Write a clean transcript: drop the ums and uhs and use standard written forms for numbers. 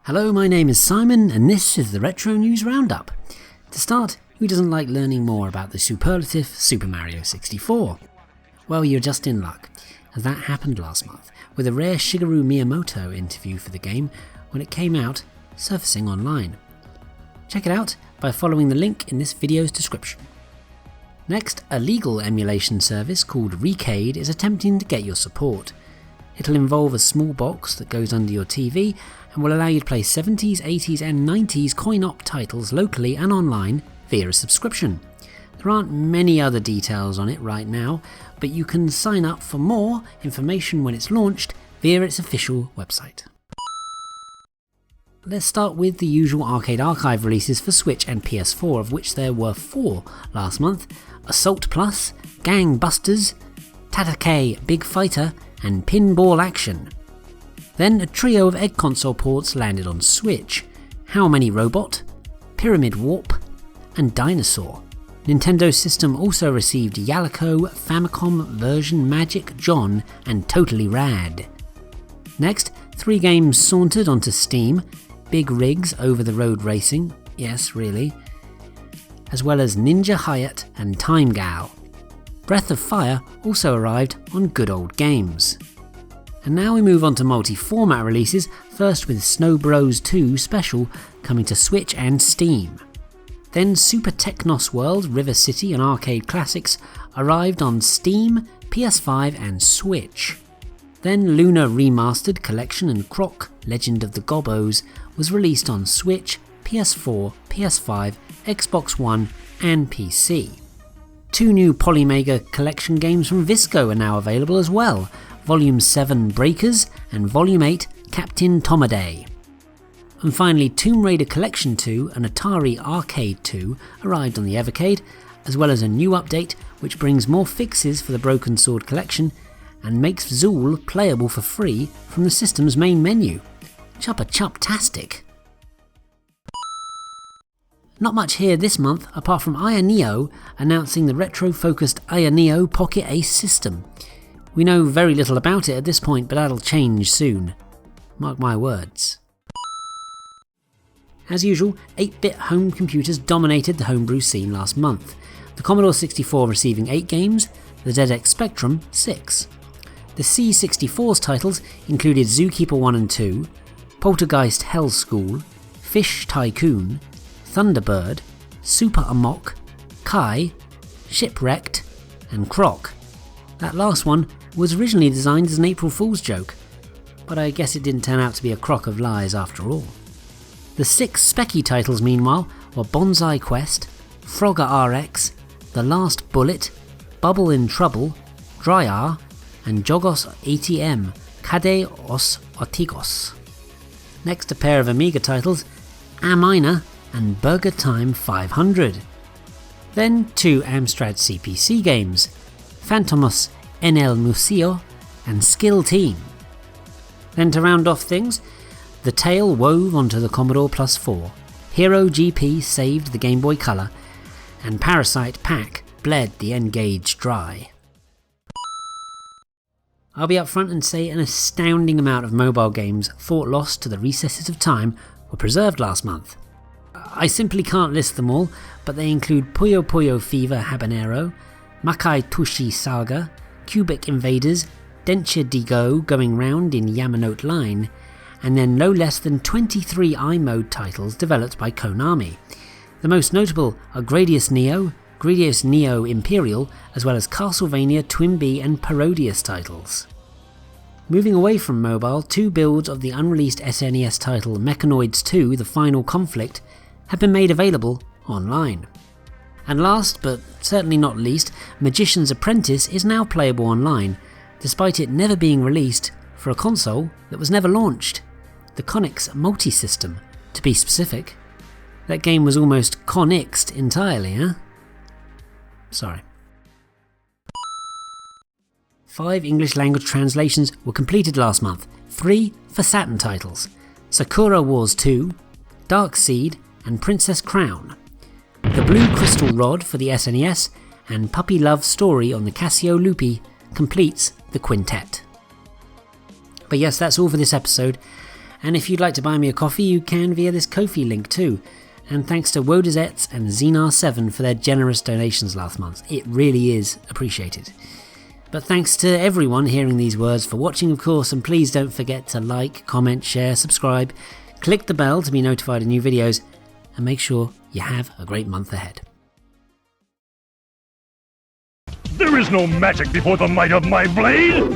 Hello, my name is Simon, and this is the Retro News Roundup. To start, who doesn't like learning more about the superlative Super Mario 64? Well, you're just in luck, as that happened last month, with a rare Shigeru Miyamoto interview for the game when it came out, surfacing online. Check it out by following the link in this video's description. Next, a legal emulation service called Recade is attempting to get your support. It'll involve a small box that goes under your TV and will allow you to play 70s, 80s and 90s coin-op titles locally and online via a subscription. There aren't many other details on it right now, but you can sign up for more information when it's launched via its official website. Let's start with the usual Arcade Archive releases for Switch and PS4, of which there were 4 last month: Assault Plus, Gang Busters, Tatake Big Fighter and Pinball Action. Then a trio of Egg console ports landed on Switch: How Many Robot, Pyramid Warp and Dinosaur. Nintendo System also received Yalico, Famicom, Version Magic, John and Totally Rad. Next, 3 games sauntered onto Steam: Big Rigs Over the Road Racing, yes really, as well as Ninja Hyatt and Time Gal. Breath of Fire also arrived on Good Old Games. And now we move on to multi-format releases, first with Snow Bros 2 Special coming to Switch and Steam. Then Super Technos World, River City and Arcade Classics arrived on Steam, PS5 and Switch. Then Luna Remastered Collection and Croc, Legend of the Gobbos was released on Switch, PS4, PS5, Xbox One and PC. 2 new Polymega Collection games from Visco are now available as well: Volume 7 Breakers and Volume 8 Captain Tomaday. And finally, Tomb Raider Collection 2 and Atari Arcade 2 arrived on the Evercade, as well as a new update which brings more fixes for the Broken Sword collection and makes Zool playable for free from the system's main menu. Chuppa-chup-tastic! Not much here this month apart from Ioneo announcing the retro-focused Ioneo Pocket Ace system. We know very little about it at this point, but that'll change soon. Mark my words. As usual, 8-bit home computers dominated the homebrew scene last month, the Commodore 64 receiving 8 games, the ZX Spectrum 6. The C64's titles included Zookeeper 1 and 2, Poltergeist Hellschool, Fish Tycoon, Thunderbird, Super Amok, Kai, Shipwrecked and Croc. That last one was originally designed as an April Fool's joke, but I guess it didn't turn out to be a crock of lies after all. The 6 Specky titles meanwhile were Bonsai Quest, Frogger RX, The Last Bullet, Bubble in Trouble, Dryar and Jogos ATM, Kade os Otigos. Next, a pair of Amiga titles, Amina and Burger Time 500. Then 2 Amstrad CPC games, Phantomos en el Museo and Skill Team. Then to round off things, The Tale wove onto the Commodore Plus 4, Hero GP saved the Game Boy Color, and Parasite Pack bled the N-Gauge dry. I'll be upfront and say an astounding amount of mobile games thought lost to the recesses of time were preserved last month. I simply can't list them all, but they include Puyo Puyo Fever Habanero, Makai Tushi Saga, Cubic Invaders, Denture Digo Going Round in Yamanote Line, and then no less than 23 iMode titles developed by Konami. The most notable are Gradius Neo Imperial, as well as Castlevania, Twinbee and Parodius titles. Moving away from mobile, 2 builds of the unreleased SNES title Mechanoids 2 The Final Conflict have been made available online. And last, but certainly not least, Magician's Apprentice is now playable online, despite it never being released for a console that was never launched. The Conix Multisystem, to be specific. That game was almost Conixed entirely, huh? Sorry. 5 English language translations were completed last month, 3 for Saturn titles: Sakura Wars 2, Dark Seed and Princess Crown. The Blue Crystal Rod for the SNES and Puppy Love Story on the Casio Loopy completes the quintet. But yes, that's all for this episode, And if you'd like to buy me a coffee, you can via this Ko-fi link too. And thanks to Wodazets and Xenar7 for their generous donations last month. It really is appreciated. But thanks to everyone hearing these words for watching, of course, and please don't forget to like, comment, share, subscribe, click the bell to be notified of new videos, and make sure you have a great month ahead. There is no magic before the might of my blade!